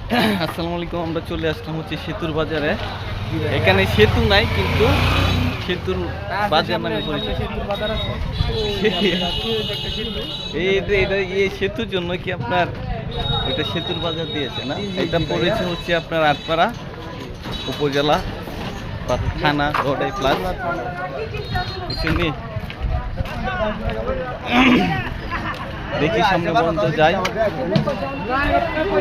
আসসালামু আলাইকুম। আমরা চলে আসলাম হচ্ছে সেতুর বাজারে। এখানে সেতু নাই, কিন্তু সেতুর বাজার নামে পরিচিত। এই সেতুর জন্য কি আপনার এটা সেতুর বাজার দিয়েছে না? এটা পড়েছে হচ্ছে আপনার আটপাড়া উপজেলা বা থানা রোডে প্লাস বুঝছেন। দেখি সামনে পর্যন্ত যাই,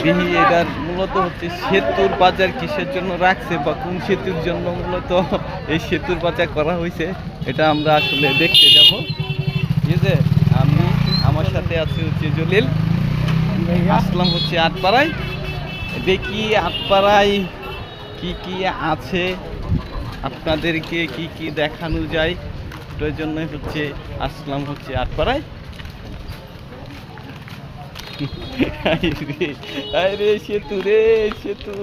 দেখি এটার মূলত হচ্ছে সেতুর বাজার কিসের জন্য রাখছে বা কোন সেতুর জন্য মূলত এই সেতুর বাজার করা হয়েছে, এটা আমরা আসলে দেখতে যাব। ঠিক আছে, আমি আমার সাথে আছি হচ্ছে জলিল, আসলাম হচ্ছে আটপাড়ায়। দেখি আটপাড়ায় কি কি আছে, আপনাদেরকে কি কি দেখানো যায়, এটার জন্য হচ্ছে আসলাম হচ্ছে আটপাড়ায়। আরে সেতু রে সেতু,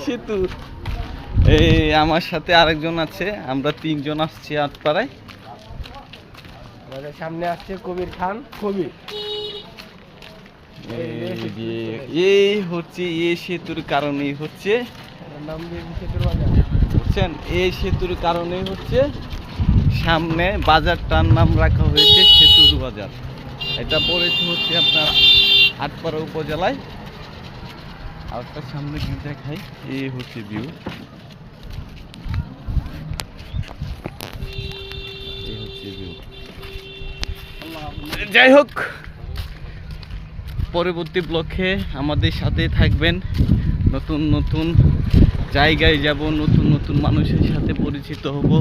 সেতু। এই আমার সাথে আরেকজন আছে, আমরা তিনজন আসছি আটপাড়ায়। সামনে আসছে কবির খান কবি। এই হচ্ছে এই সেতুর কারণেই হচ্ছে বুঝছেন, এই সেতুর কারণেই হচ্ছে সামনে বাজারটার নাম রাখা হয়েছে সেতুর বাজার। এটা পড়েছে হচ্ছে আপনার আটপাড়া উপজেলায়। আর তার সামনে ভিউ দেখাই, এই হচ্ছে ভিউ, এই হচ্ছে ভিউ। যাই হোক, পরবর্তী ব্লকে আমাদের সাথে থাকবেন। নতুন নতুন জায়গায় যাব, নতুন নতুন মানুষের সাথে পরিচিত হব,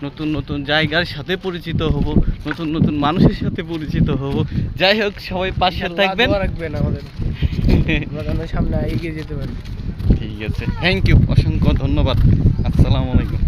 নতুন নতুন জায়গার সাথে পরিচিত হব, নতুন নতুন মানুষের সাথে পরিচিত হব। যাই হোক, সবাই পাশে থাকবেন, রাখবেন আমাদের সামনে এগিয়ে যেতে পারবেন। ঠিক আছে, থ্যাংক ইউ, অসংখ্য ধন্যবাদ। আসসালামু আলাইকুম।